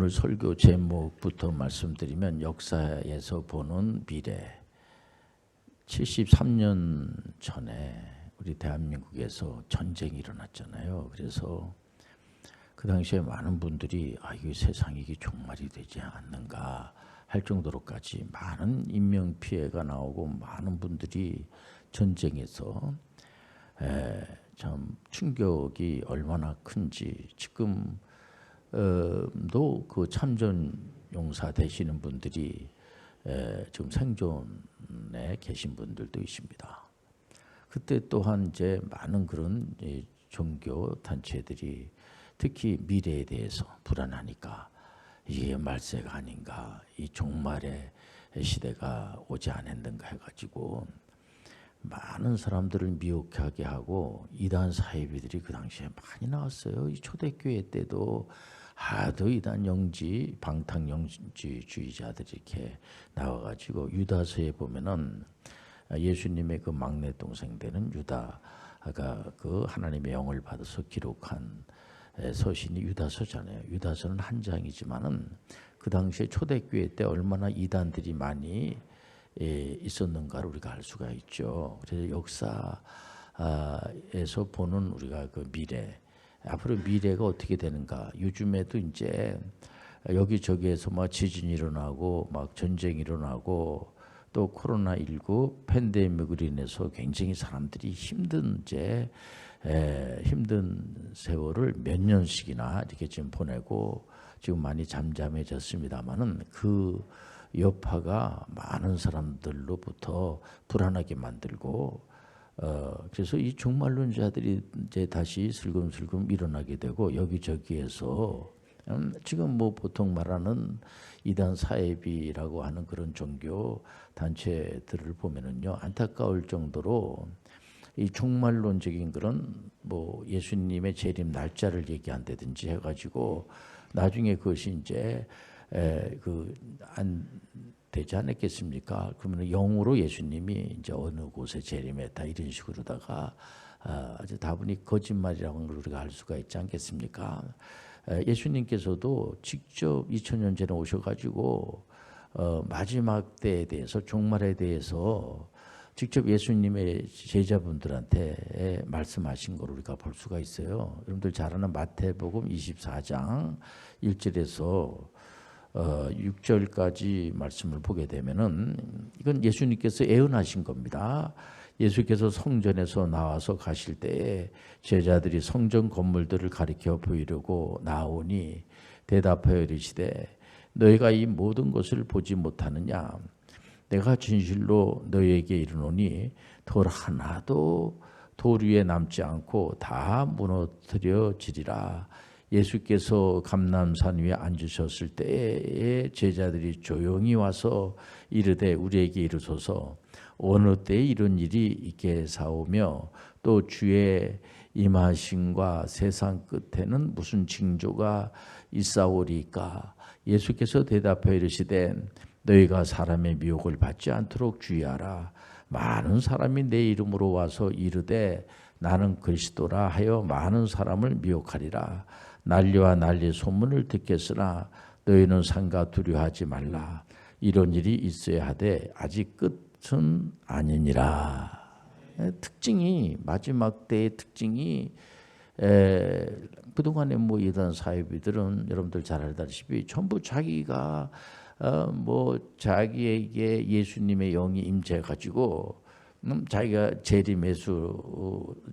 오늘 설교 제목부터 말씀드리면 역사에서 보는 미래. 73년 전에 우리 대한민국에서 전쟁이 일어났잖아요. 그래서 그 당시에 많은 분들이 이게 세상이 이게 종말이 되지 않는가 할 정도로까지 많은 인명 피해가 나오고 많은 분들이 전쟁에서 참 충격이 얼마나 큰지 지금 그 참전 용사 되시는 분들이 지금 생존에 계신 분들도 있습니다. 그때 또한 이제 많은 그런 종교 단체들이 특히 미래에 대해서 불안하니까 이게 말세가 아닌가, 이 종말의 시대가 오지 않았는가 해가지고 많은 사람들을 미혹하게 하고 이단 사이비들이 그 당시에 많이 나왔어요. 이 초대교회 때도 하도 이단 영지, 방탕 영지주의자들이 이렇게 나와가지고 유다서에 보면은 예수님의 그 막내 동생 되는 유다가 그 하나님의 영을 받아서 기록한 서신이 유다서잖아요. 유다서는 한 장이지만은 그 당시에 초대교회 때 얼마나 이단들이 많이 있었는가를 우리가 알 수가 있죠. 그래서 역사에서 보는 우리가 그 미래, 앞으로 미래가 어떻게 되는가. 요즘에도 이제 여기저기에서 막 지진이 일어나고 막 전쟁이 일어나고 또 코로나19 팬데믹으로 인해서 굉장히 사람들이 힘든 세월을 몇 년씩이나 이렇게 지금 보내고 지금 많이 잠잠해졌습니다만은 그 여파가 많은 사람들로부터 불안하게 만들고 그래서 이 종말론자들이 이제 다시 슬금슬금 일어나게 되고 여기저기에서 지금 뭐 보통 말하는 이단 사이비라고 하는 그런 종교 단체들을 보면은요 안타까울 정도로 이 종말론적인 그런 뭐 예수님의 재림 날짜를 얘기한다든지 해가지고 나중에 그것이 이제 안 되지 않았겠습니까? 그러면 영으로 예수님이 이제 어느 곳에 재림했다 이런 식으로다가 아주 다분히 거짓말이라고 하는 걸 우리가 알 수가 있지 않겠습니까? 예수님께서도 직접 2000년 전에 오셔가지고 마지막 때에 대해서 종말에 대해서 직접 예수님의 제자분들한테 말씀하신 걸 우리가 볼 수가 있어요. 여러분들 잘 아는 마태복음 24장 1절에서 6절까지 말씀을 보게 되면은 이건 예수님께서 예언하신 겁니다. 예수께서 성전에서 나와서 가실 때에 제자들이 성전 건물들을 가리켜 보이려고 나오니 대답하여 이르시되 너희가 이 모든 것을 보지 못하느냐? 내가 진실로 너희에게 이르노니 돌 하나도 돌 위에 남지 않고 다 무너뜨려지리라. 예수께서 감람산 위에 앉으셨을 때에 제자들이 조용히 와서 이르되 우리에게 이르소서 어느 때에 이런 일이 있겠사오며 또 주의 임하심과 세상 끝에는 무슨 징조가 있사오리까. 예수께서 대답하여 이르시되 너희가 사람의 미혹을 받지 않도록 주의하라. 많은 사람이 내 이름으로 와서 이르되 나는 그리스도라 하여 많은 사람을 미혹하리라. 난리와 난리 소문을 듣겠으나 너희는 상가 두려워하지 말라. 이런 일이 있어야 하되 아직 끝은 아니니라. 특징이 마지막 때의 특징이 그동안에 뭐 이단 사이비들은 여러분들 잘 알다시피 전부 자기가 뭐 자기에게 예수님의 영이 임재해가지고 자기가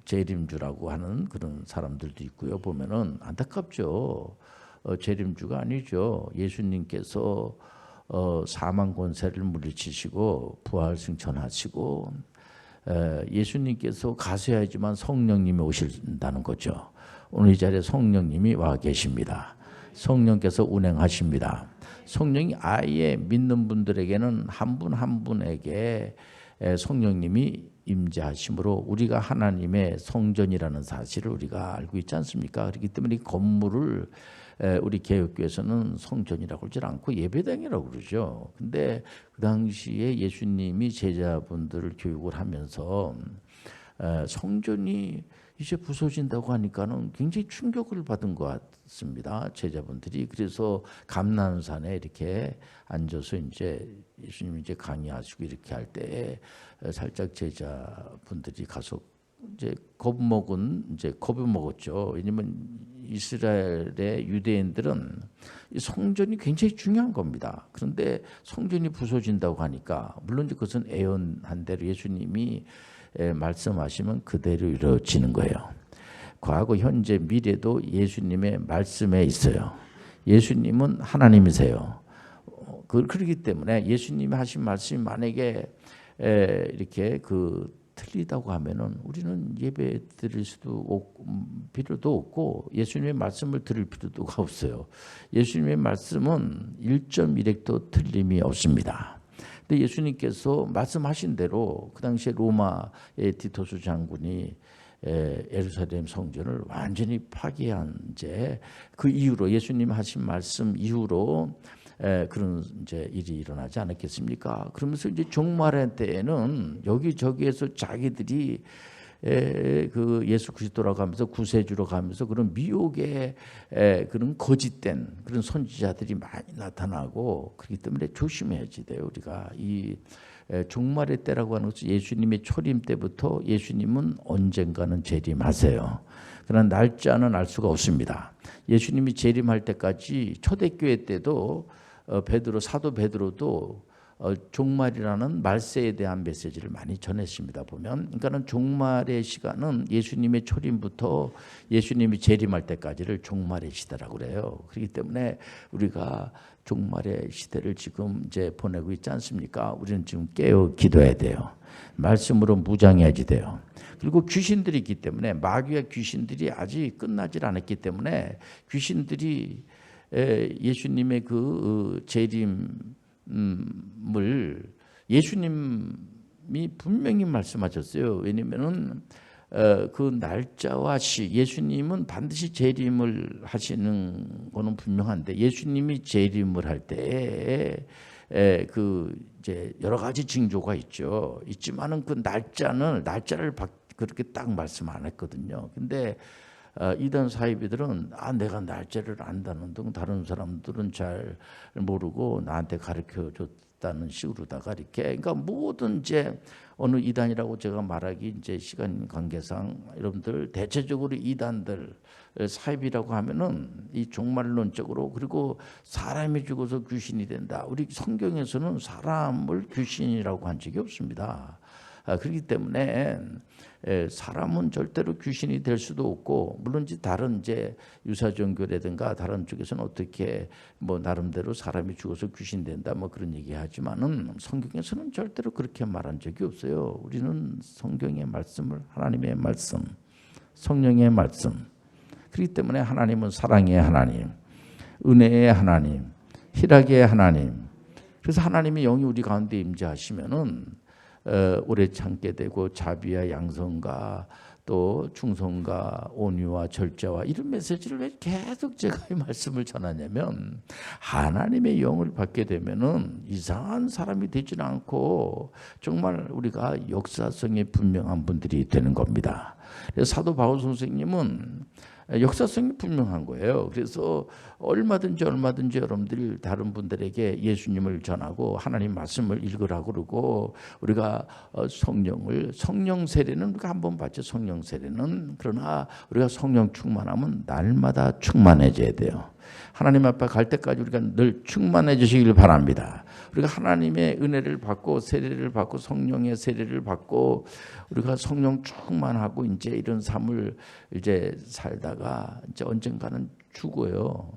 재림주라고 하는 그런 사람들도 있고요. 보면은 안타깝죠. 재림주가 아니죠. 예수님께서 사망 권세를 물리치시고 부활 승천하시고 예수님께서 가셔야지만 성령님이 오신다는 거죠. 오늘 이 자리에 성령님이 와 계십니다. 성령께서 운행하십니다. 성령이 아예 믿는 분들에게는 한 분 한 분에게 성령님이 임재하심으로 우리가 하나님의 성전이라는 사실을 우리가 알고 있지 않습니까? 그렇기 때문에 이 건물을 우리 개혁교회에서는 성전이라고 그러지 않고 예배당이라고 그러죠. 근데 그 당시에 예수님이 제자분들을 교육을 하면서 성전이 이제 부서진다고 하니까는 굉장히 충격을 받은 것 같습니다. 제자분들이. 그래서 감난산에 이렇게 앉아서 이제 예수님이 이제 강의하시고 이렇게 할 때 살짝 제자분들이 가서 이제 겁을 먹었죠. 왜냐면 이스라엘의 유대인들은 이 성전이 굉장히 중요한 겁니다. 그런데 성전이 부서진다고 하니까 물론 이제 그것은 예언한 대로 예수님이 말씀하시면 그대로 이루어지는 거예요. 과거, 현재, 미래도 예수님의 말씀에 있어요. 예수님은 하나님이세요. 그렇기 때문에 예수님이 하신 말씀이 만약에 이렇게 틀리다고 하면은 우리는 예배 드릴 수도 필요도 없고 예수님의 말씀을 들을 필요도 없어요. 예수님의 말씀은 1.1핵도 틀림이 없습니다. 근데 예수님께서 말씀하신 대로 그 당시에 로마의 티토스 장군이 예루살렘 성전을 완전히 파괴한 그 이후로 예수님 하신 말씀 이후로 그런 이제 일이 일어나지 않았겠습니까? 그러면서 이제 종말의 때에는 여기저기에서 자기들이 그 예수 그리스도라고 하면서 구세주로 가면서 그런 미혹의 그런 거짓된 그런 선지자들이 많이 나타나고 그렇기 때문에 조심해야지 돼요. 우리가 이 종말의 때라고 하는 것은 예수님의 초림 때부터 예수님은 언젠가는 재림하세요. 그러나 날짜는 알 수가 없습니다. 예수님이 재림할 때까지 초대교회 때도 사도 베드로도 종말이라는 말세에 대한 메시지를 많이 전했습니다. 그러니까는 종말의 시간은 예수님의 초림부터 예수님이 재림할 때까지를 종말의 시대라고 그래요. 그렇기 때문에 우리가 종말의 시대를 지금 이제 보내고 있지 않습니까? 우리는 지금 깨어 기도해야 돼요. 말씀으로 무장해야지 돼요. 그리고 귀신들이 있기 때문에 마귀와 귀신들이 아직 끝나질 않았기 때문에 귀신들이 예수님의 그 재림을 예수님이 분명히 말씀하셨어요. 왜냐면은 그 날짜와 예수님은 반드시 재림을 하시는 거는 분명한데 예수님이 재림을 할 때에 이제 여러 가지 징조가 있지만은 그 날짜를 그렇게 딱 말씀 안 했거든요. 근데 이단 사이비들은 내가 날짜를 안다는 등 다른 사람들은 잘 모르고 나한테 가르쳐 줬다는 식으로다가 이렇게 그러니까 모든 이제 어느 이단이라고 제가 말하기 이제 시간 관계상 여러분들 대체적으로 이단들 사이비라고 하면은 이 종말론적으로 그리고 사람이 죽어서 귀신이 된다. 우리 성경에서는 사람을 귀신이라고 한 적이 없습니다. 그렇기 때문에 사람은 절대로 귀신이 될 수도 없고 물론 다른 이제 유사 종교라든가 다른 쪽에서는 어떻게 나름대로 사람이 죽어서 귀신 된다 그런 얘기하지만은 성경에서는 절대로 그렇게 말한 적이 없어요. 우리는 성경의 말씀을 하나님의 말씀, 성령의 말씀. 그렇기 때문에 하나님은 사랑의 하나님, 은혜의 하나님, 희락의 하나님. 그래서 하나님의 영이 우리 가운데 임재하시면은 오래 참게 되고 자비와 양성과 또 충성과 온유와 절제와 이런 메시지를 왜 계속 제가 이 말씀을 전하냐면 하나님의 영을 받게 되면은 이상한 사람이 되지는 않고 정말 우리가 역사성이 분명한 분들이 되는 겁니다. 그래서 사도 바울 선생님은 역사성이 분명한 거예요. 그래서 얼마든지 여러분들이 다른 분들에게 예수님을 전하고 하나님 말씀을 읽으라고 그러고 우리가 성령 세례는 우리가 한번 봤죠. 성령 세례는. 그러나 우리가 성령 충만하면 날마다 충만해져야 돼요. 하나님 앞에 갈 때까지 우리가 늘 충만해지시길 바랍니다. 우리가 하나님의 은혜를 받고 세례를 받고 성령의 세례를 받고 우리가 성령 충만하고 이제 이런 삶을 이제 살다가 이제 언젠가는 죽어요.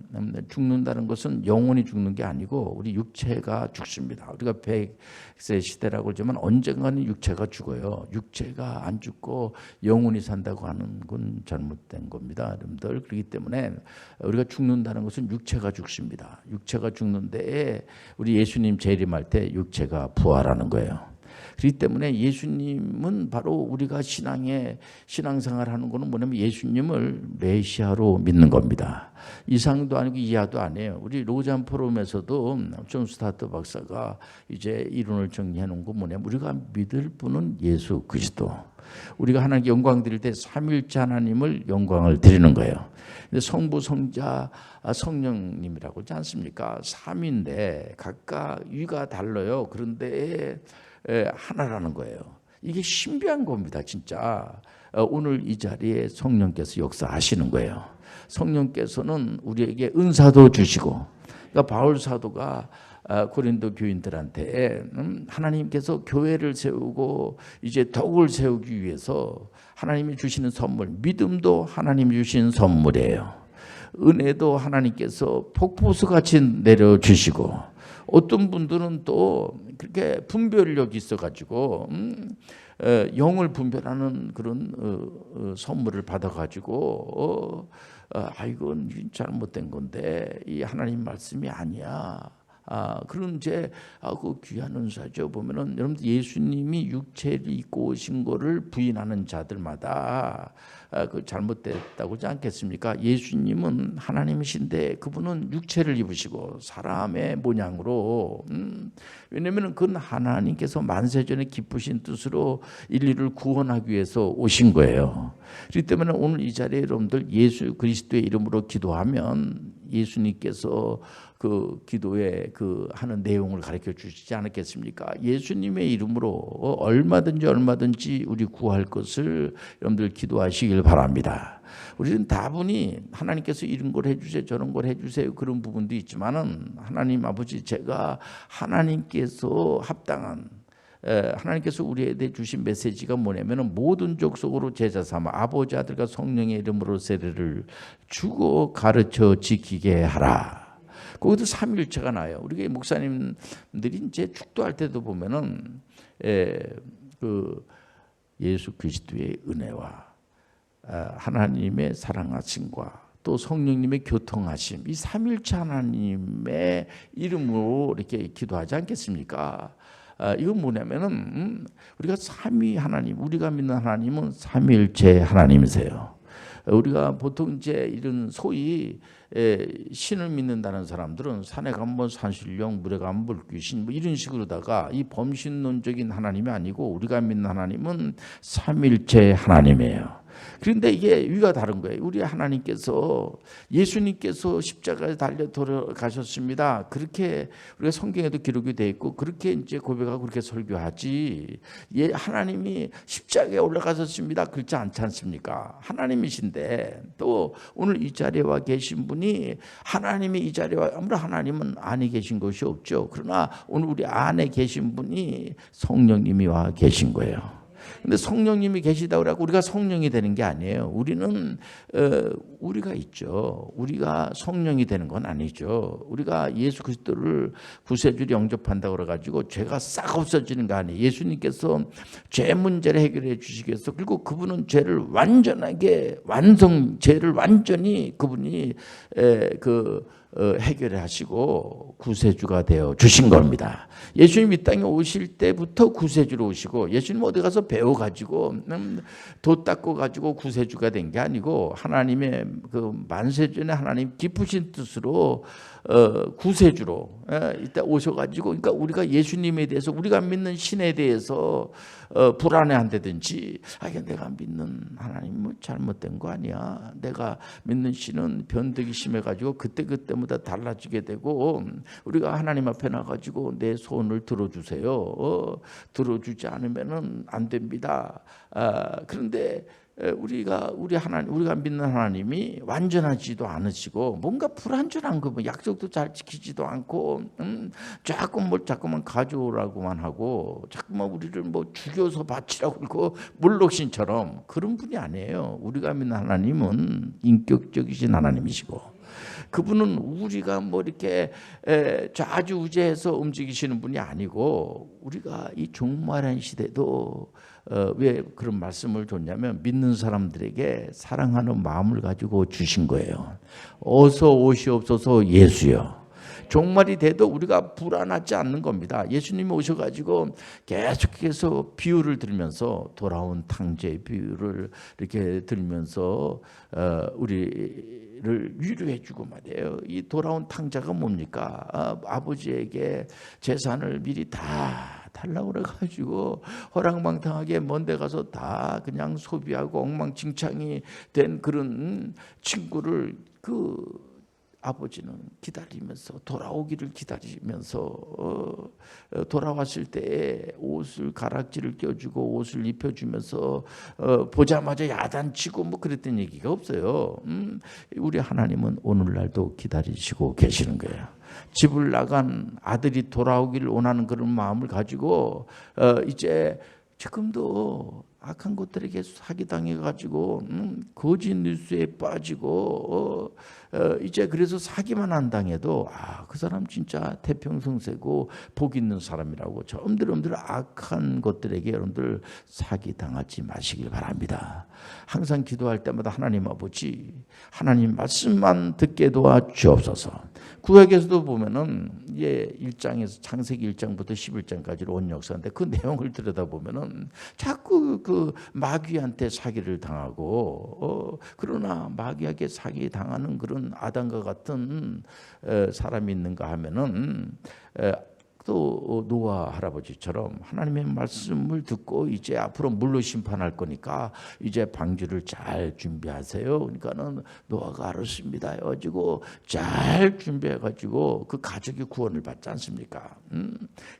죽는다는 것은 영혼이 죽는 게 아니고 우리 육체가 죽습니다. 우리가 100세 시대라고 하지만 언젠가는 육체가 죽어요. 육체가 안 죽고 영혼이 산다고 하는 건 잘못된 겁니다. 여러분들. 그렇기 때문에 우리가 죽는다는 것은 육체가 죽습니다. 육체가 죽는 데에 우리 예수님 재림할 때 육체가 부활하는 거예요. 그렇기 때문에 예수님은 바로 우리가 신앙생활하는 것은 뭐냐면 예수님을 메시아로 믿는 겁니다. 이상도 아니고 이하도 아니에요. 우리 로잔 포럼에서도 존 스타트 박사가 이제 이론을 정리해 놓은 건 뭐냐면 우리가 믿을 분은 예수 그리스도. 우리가 하나님께 영광 드릴 때 삼일째 하나님을 영광을 드리는 거예요. 근데 성부, 성자, 성령님이라고 하지 않습니까? 삼인데 각각 위가 달라요. 그런데 하나라는 거예요. 이게 신비한 겁니다, 진짜. 오늘 이 자리에 성령께서 역사하시는 거예요. 성령께서는 우리에게 은사도 주시고, 그러니까 바울 사도가 고린도 교인들한테 하나님께서 교회를 세우고 이제 덕을 세우기 위해서 하나님이 주시는 선물, 믿음도 하나님이 주시는 선물이에요. 은혜도 하나님께서 폭포수같이 내려주시고, 어떤 분들은 또 그렇게 분별력이 있어가지고 영을 분별하는 그런 선물을 받아가지고 이건 잘못된 건데 이 하나님 말씀이 아니야. 그런 그 귀한 은사죠. 보면은 여러분들 예수님이 육체를 입고 오신 거를 부인하는 자들마다 그 잘못됐다고 하지 않겠습니까? 예수님은 하나님이신데 그분은 육체를 입으시고 사람의 모양으로 왜냐하면 그건 하나님께서 만세전에 기쁘신 뜻으로 인류를 구원하기 위해서 오신 거예요. 그렇기 때문에 오늘 이 자리에 여러분들 예수 그리스도의 이름으로 기도하면 예수님께서 그 기도에 그 하는 내용을 가르쳐 주시지 않았겠습니까? 예수님의 이름으로 얼마든지 우리 구할 것을 여러분들 기도하시길 바랍니다. 우리는 다분히 하나님께서 이런 걸 해주세요, 저런 걸 해주세요 그런 부분도 있지만은 하나님 아버지 제가 하나님께서 합당한 하나님께서 우리에게 주신 메시지가 뭐냐면 모든 족속으로 제자 삼아 아버지 아들과 성령의 이름으로 세례를 주고 가르쳐 지키게 하라. 거기도 삼위일체가 나요. 우리가 목사님들이 이제 축도할 때도 보면은 그 예수 그리스도의 은혜와 하나님의 사랑하심과 또 성령님의 교통하심, 이 삼위일체 하나님의 이름으로 이렇게 기도하지 않겠습니까? 이건 뭐냐면은 우리가 삼위 하나님, 우리가 믿는 하나님은 삼위일체 하나님이세요. 우리가 보통 이제 이런 소위 신을 믿는다는 사람들은 산에 가면 산신령, 물에 가면 물귀신 뭐 이런 식으로다가 이 범신론적인 하나님이 아니고 우리가 믿는 하나님은 삼위일체 하나님이에요. 그런데 이게 위가 다른 거예요. 우리 하나님께서 예수님께서 십자가에 달려 돌아가셨습니다. 그렇게 우리가 성경에도 기록이 돼 있고 그렇게 이제 고백하고 그렇게 설교하지. 하나님이 십자가에 올라가셨습니다. 그렇지 않지 않습니까? 하나님이신데 또 오늘 이 자리에 와 계신 분이 하나님이 이 자리에 와 아무런 하나님은 안에 계신 것이 없죠. 그러나 오늘 우리 안에 계신 분이 성령님이 와 계신 거예요. 근데 성령님이 계시다고 하고 우리가 성령이 되는 게 아니에요. 우리는 우리가 있죠. 우리가 성령이 되는 건 아니죠. 우리가 예수 그리스도를 구세주로 영접한다고 그래가지고 죄가 싹 없어지는 거 아니에요. 예수님께서 죄 문제를 해결해 주시기 위해서 그리고 그분은 죄를 완전하게 죄를 완전히 그분이 해결해 하시고 구세주가 되어 주신 겁니다. 예수님 이 땅에 오실 때부터 구세주로 오시고 예수님 어디 가서 배워가지고 도 닦아가지고 구세주가 된 게 아니고 하나님의 그 만세전에 하나님 기쁘신 뜻으로 구세주로 이때 오셔가지고 그러니까 우리가 예수님에 대해서 우리가 믿는 신에 대해서 불안해한다든지 내가 믿는 하나님은 잘못된 거 아니야. 내가 믿는 신은 변덕이 심해가지고 그때마다 달라지게 되고 우리가 하나님 앞에 나가지고 내 소원을 들어주세요. 들어주지 않으면은 안 됩니다. 그런데 우리가 믿는 하나님이 완전하지도 않으시고 뭔가 불완전한 거, 약속도 잘 지키지도 않고 자꾸만 가져오라고만 하고 자꾸만 우리를 죽여서 바치라고 그러고 물록신처럼 그런 분이 아니에요. 우리가 믿는 하나님은 인격적이신 하나님이시고 그분은 우리가 이렇게 좌지우지해서 움직이시는 분이 아니고 우리가 이 종말한 시대도 왜 그런 말씀을 줬냐면 믿는 사람들에게 사랑하는 마음을 가지고 주신 거예요. 어서 오시옵소서 예수여. 종말이 돼도 우리가 불안하지 않는 겁니다. 예수님이 오셔가지고 계속해서 비유를 들면서 돌아온 탕자의 비유를 이렇게 들면서 우리를 위로해주고 말이에요. 이 돌아온 탕자가 뭡니까? 아버지에게 재산을 미리 다 달라고 그래가지고 허랑방탕하게 먼데 가서 다 그냥 소비하고 엉망진창이 된 그런 친구를 아버지는 기다리면서 돌아오기를 기다리면서 돌아왔을 때 옷을 가락지를 껴주고 옷을 입혀주면서 보자마자 야단치고 뭐 그랬던 얘기가 없어요. 우리 하나님은 오늘날도 기다리시고 계시는 거예요. 집을 나간 아들이 돌아오기를 원하는 그런 마음을 가지고 이제 지금도 악한 것들에게 사기당해가지고 거짓 뉴스에 빠지고 이제 그래서 사기만 안 당해도 그 사람 진짜 태평성세고 복 있는 사람이라고 엄들엄들 악한 것들에게 여러분들 사기당하지 마시길 바랍니다. 항상 기도할 때마다 하나님 아버지, 하나님 말씀만 듣게 도와주옵소서. 구약에서도 보면은 1장에서 창세기 1장부터 11장까지 온 역사인데 그 내용을 들여다보면은 자꾸 그 마귀한테 사기를 당하고 그러나 마귀에게 사기 당하는 그런 아담과 같은 사람이 있는가 하면은 또 노아 할아버지처럼 하나님의 말씀을 듣고 이제 앞으로 물로 심판할 거니까 이제 방주를 잘 준비하세요. 그러니까는 노아가 알았습니다 해가지고 잘 준비해가지고 그 가족이 구원을 받지 않습니까?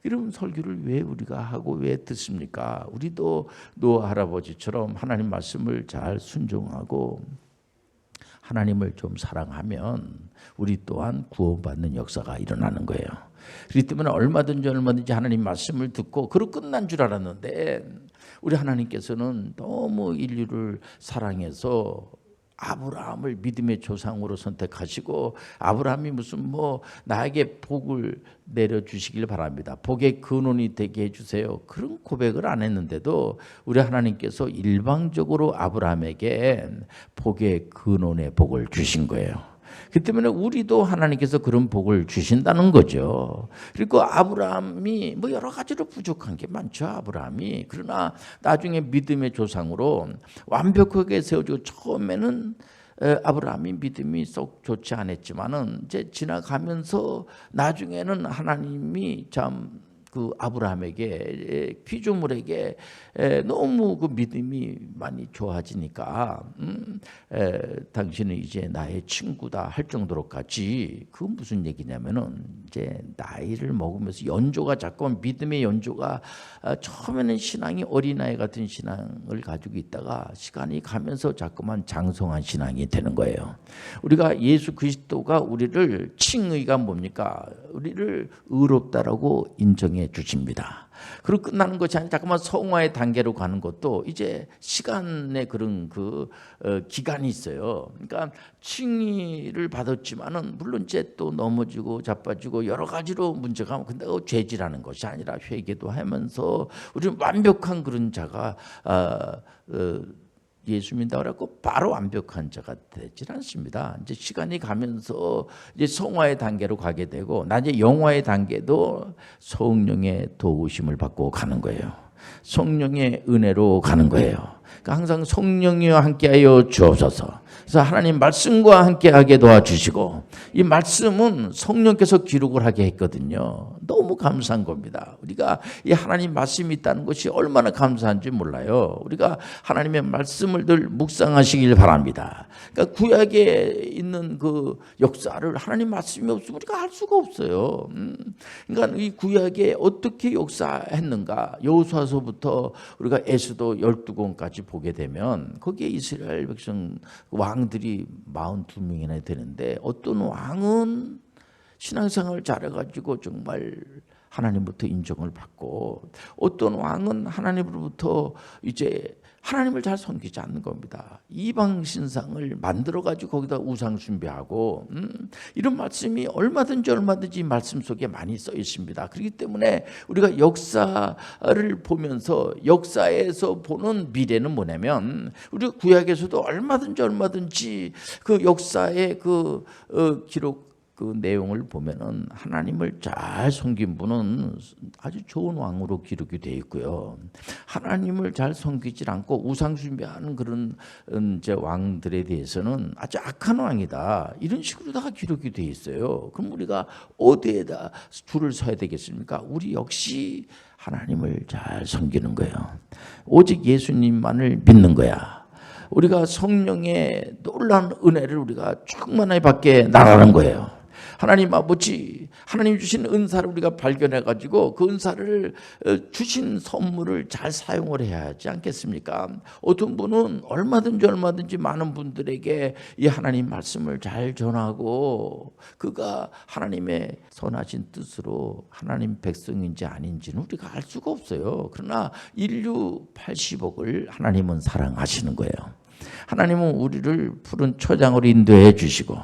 이런 설교를 왜 우리가 하고 왜 듣습니까? 우리도 노아 할아버지처럼 하나님 말씀을 잘 순종하고 하나님을 좀 사랑하면 우리 또한 구원받는 역사가 일어나는 거예요. 그렇기 때문에 얼마든지 하나님 말씀을 듣고 그로 끝난 줄 알았는데 우리 하나님께서는 너무 인류를 사랑해서 아브라함을 믿음의 조상으로 선택하시고 아브라함이 무슨 나에게 복을 내려주시길 바랍니다. 복의 근원이 되게 해주세요. 그런 고백을 안 했는데도 우리 하나님께서 일방적으로 아브라함에게 복의 근원의 복을 주신 거예요. 그 때문에 우리도 하나님께서 그런 복을 주신다는 거죠. 그리고 아브라함이 여러 가지로 부족한 게 많죠. 아브라함이. 그러나 나중에 믿음의 조상으로 완벽하게 세워지고 처음에는 아브라함이 믿음이 썩 좋지 않았지만은 이제 지나가면서 나중에는 하나님이 참 그 아브라함에게 피조물에게 너무 그 믿음이 많이 좋아지니까 당신은 이제 나의 친구다 할 정도로까지 그 무슨 얘기냐면은 이제 나이를 먹으면서 연조가 자꾸만 믿음의 연조가 처음에는 신앙이 어린아이 같은 신앙을 가지고 있다가 시간이 가면서 자꾸만 장성한 신앙이 되는 거예요. 우리가 예수 그리스도가 우리를 칭의가 뭡니까? 우리를 의롭다라고 인정해 주십니다. 그리고 끝나는 것이 아니라 자꾸만 성화의 단계로 가는 것도 이제 시간의 그런 기간이 있어요. 그러니까 칭의를 받았지만은 물론 이제 또 넘어지고 자빠지고 여러 가지로 문제가 근데 죄질하는 것이 아니라 회개도 하면서 우리는 완벽한 그런 자가 예수 믿는다고 해서 바로 완벽한 자가 되질 않습니다. 이제 시간이 가면서 이제 성화의 단계로 가게 되고 나중에 영화의 단계도 성령의 도우심을 받고 가는 거예요. 성령의 은혜로 가는 거예요. 그러니까 항상 성령이와 함께하여 주옵소서. 그래서 하나님 말씀과 함께하게 도와주시고 이 말씀은 성령께서 기록을 하게 했거든요. 너무 감사한 겁니다. 우리가 이 하나님 말씀이 있다는 것이 얼마나 감사한지 몰라요. 우리가 하나님의 말씀을 늘 묵상하시길 바랍니다. 그러니까 구약에 있는 그 역사를 하나님 말씀이 없으면 우리가 알 수가 없어요. 그러니까 이 구약에 어떻게 역사했는가 여호수아서부터 우리가 에스더 12권까지 보게 되면 거기에 이스라엘 백성 왕들이 42명이나 되는데 어떤 왕은 신앙생활을 잘해가지고 정말 하나님부터 인정을 받고 어떤 왕은 하나님으로부터 이제 하나님을 잘 섬기지 않는 겁니다. 이방 신상을 만들어가지고 거기다 우상 숭배하고 이런 말씀이 얼마든지 말씀 속에 많이 써 있습니다. 그렇기 때문에 우리가 역사를 보면서 역사에서 보는 미래는 뭐냐면 우리 구약에서도 얼마든지 그 역사의 기록 그 내용을 보면은 하나님을 잘 섬긴 분은 아주 좋은 왕으로 기록이 되어 있고요. 하나님을 잘 섬기지 않고 우상 숭배하는 그런 이제 왕들에 대해서는 아주 악한 왕이다, 이런 식으로 다 기록이 되어 있어요. 그럼 우리가 어디에다 줄을 서야 되겠습니까? 우리 역시 하나님을 잘 섬기는 거예요. 오직 예수님만을 믿는 거야. 우리가 성령의 놀라운 은혜를 우리가 충만하게 받게 나가는 거예요. 하나님 아버지, 하나님 주신 은사를 우리가 발견해 가지고 그 은사를 주신 선물을 잘 사용을 해야 하지 않겠습니까? 어떤 분은 얼마든지 많은 분들에게 이 하나님 말씀을 잘 전하고 그가 하나님의 선하신 뜻으로 하나님 백성인지 아닌지는 우리가 알 수가 없어요. 그러나 인류 80억을 하나님은 사랑하시는 거예요. 하나님은 우리를 푸른 초장으로 인도해 주시고,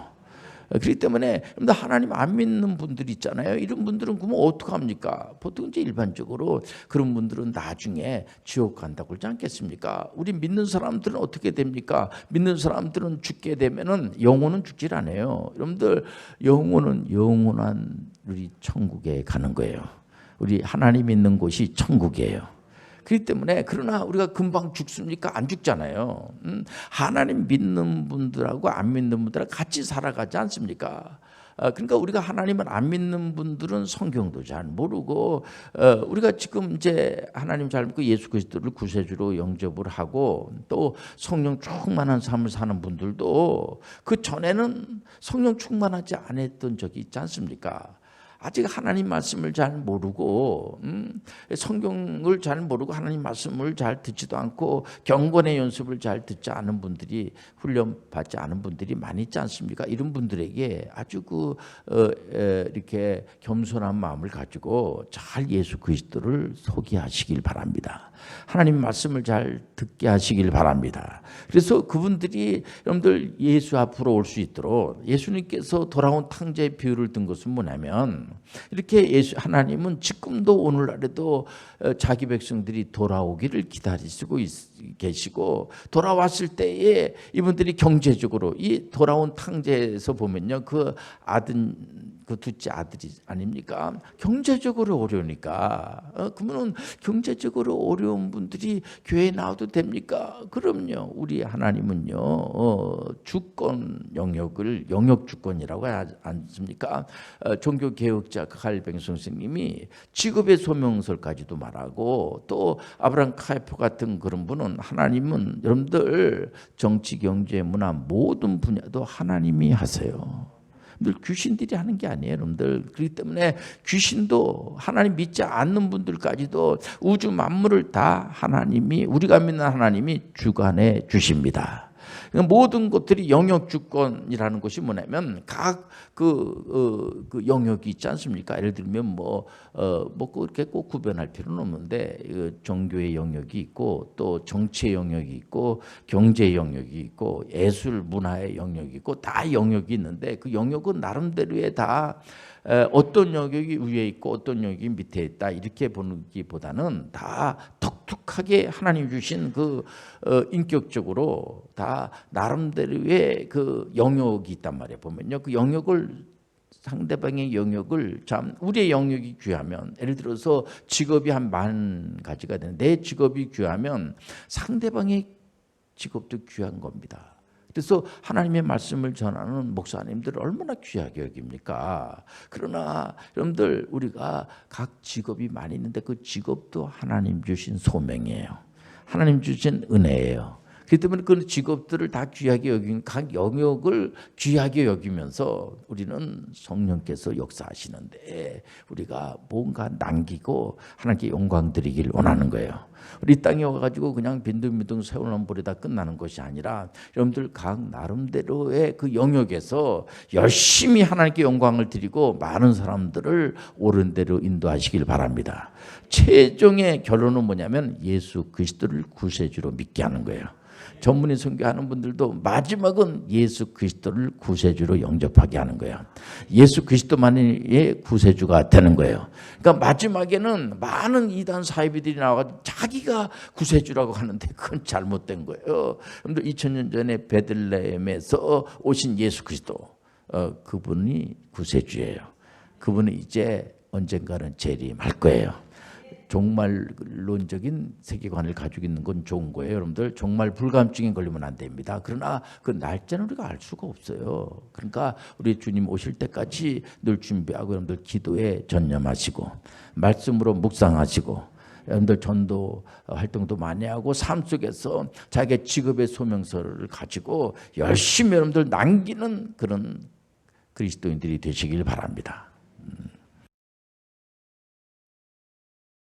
그렇기 때문에 하나님 안 믿는 분들 있잖아요. 이런 분들은 그러면 어떡합니까? 보통 이제 일반적으로 그런 분들은 나중에 지옥 간다고 그러지 않겠습니까? 우리 믿는 사람들은 어떻게 됩니까? 믿는 사람들은 죽게 되면은 영혼은 죽질 않아요. 여러분들, 영혼은 영원한 우리 천국에 가는 거예요. 우리 하나님 있는 곳이 천국이에요. 그렇기 때문에, 그러나 우리가 금방 죽습니까? 안 죽잖아요. 하나님 믿는 분들하고 안 믿는 분들하고 같이 살아가지 않습니까? 그러니까 우리가 하나님을 안 믿는 분들은 성경도 잘 모르고, 우리가 지금 이제 하나님 잘 믿고 예수 그리스도를 구세주로 영접을 하고 또 성령 충만한 삶을 사는 분들도 그 전에는 성령 충만하지 않았던 적이 있지 않습니까? 아직 하나님 말씀을 잘 모르고, 성경을 잘 모르고 하나님 말씀을 잘 듣지도 않고 경건의 연습을 잘 듣지 않은 분들이, 훈련받지 않은 분들이 많이 있지 않습니까? 이런 분들에게 아주 이렇게 겸손한 마음을 가지고 잘 예수 그리스도를 소개하시길 바랍니다. 하나님 말씀을 잘 듣게 하시길 바랍니다. 그래서 그분들이, 여러분들, 예수 앞으로 올 수 있도록 예수님께서 돌아온 탕자의 비유를 든 것은 뭐냐면, 이렇게 하나님은 지금도 오늘날에도 자기 백성들이 돌아오기를 기다리시고 계시고, 돌아왔을 때에 이분들이 경제적으로, 이 돌아온 탕자에서 보면요, 그 둘째 아들이 아닙니까? 경제적으로 어려우니까. 그러면 경제적으로 어려운 분들이 교회에 나와도 됩니까? 그럼요. 우리 하나님은요, 주권 영역을 영역 주권이라고 하지 않습니까? 종교 개혁자 칼뱅 선생님이 직업의 소명설까지도 말하고, 또 아브라함 카이퍼 같은 그런 분은, 하나님은 여러분들 정치, 경제, 문화 모든 분야도 하나님이 하세요. 늘 귀신들이 하는 게 아니에요, 여러분들. 그렇기 때문에 귀신도, 하나님 믿지 않는 분들까지도 우주 만물을 다 하나님이, 우리가 믿는 하나님이 주관해 주십니다. 모든 것들이 영역 주권이라는 것이 뭐냐면, 각 그 영역이 있지 않습니까? 예를 들면 그렇게 꼭 구별할 필요는 없는데, 종교의 영역이 있고, 또 정치의 영역이 있고, 경제의 영역이 있고, 예술 문화의 영역이 있고, 다 영역이 있는데, 그 영역은 나름대로의 다 어떤 영역이 위에 있고 어떤 영역이 밑에 있다, 이렇게 보기보다는 다 독특하게 하나님 주신 인격적으로 다 나름대로의 그 영역이 있단 말이에요. 보면요, 그 영역을, 상대방의 영역을, 우리의 영역이 귀하면, 예를 들어서 직업이 한 10,000가지가 되는 내 직업이 귀하면 상대방의 직업도 귀한 겁니다. 그래서 하나님의 말씀을 전하는 목사님들을 얼마나 귀하게 여깁니까? 그러나 여러분들, 우리가 각 직업이 많이 있는데 그 직업도 하나님 주신 소명이에요. 하나님 주신 은혜예요. 그렇기 때문에 그 직업들을 다 귀하게 여긴, 각 영역을 귀하게 여기면서 우리는 성령께서 역사하시는데 우리가 뭔가 남기고 하나님께 영광 드리길 원하는 거예요. 우리 땅에 와가지고 그냥 빈둥빈둥 세월만 버리다 끝나는 것이 아니라, 여러분들 각 나름대로의 그 영역에서 열심히 하나님께 영광을 드리고 많은 사람들을 옳은 대로 인도하시길 바랍니다. 최종의 결론은 뭐냐면 예수 그리스도를 구세주로 믿게 하는 거예요. 전문의 선교하는 분들도 마지막은 예수 그리스도를 구세주로 영접하게 하는 거예요. 예수 그리스도만의 구세주가 되는 거예요. 그러니까 마지막에는 많은 이단 사이비들이 나와서 자기가 구세주라고 하는데 그건 잘못된 거예요. 여러분들, 2000년 전에 베들레헴에서 오신 예수 그리스도, 그분이 구세주예요. 그분은 이제 언젠가는 재림할 거예요. 종말론적인 세계관을 가지고 있는 건 좋은 거예요. 여러분들 종말 불감증에 걸리면 안 됩니다. 그러나 그 날짜는 우리가 알 수가 없어요. 그러니까 우리 주님 오실 때까지 늘 준비하고 여러분들 기도에 전념하시고 말씀으로 묵상하시고 여러분들 전도 활동도 많이 하고 삶 속에서 자기의 직업의 소명서를 가지고 열심히 여러분들 남기는 그런 그리스도인들이 되시길 바랍니다.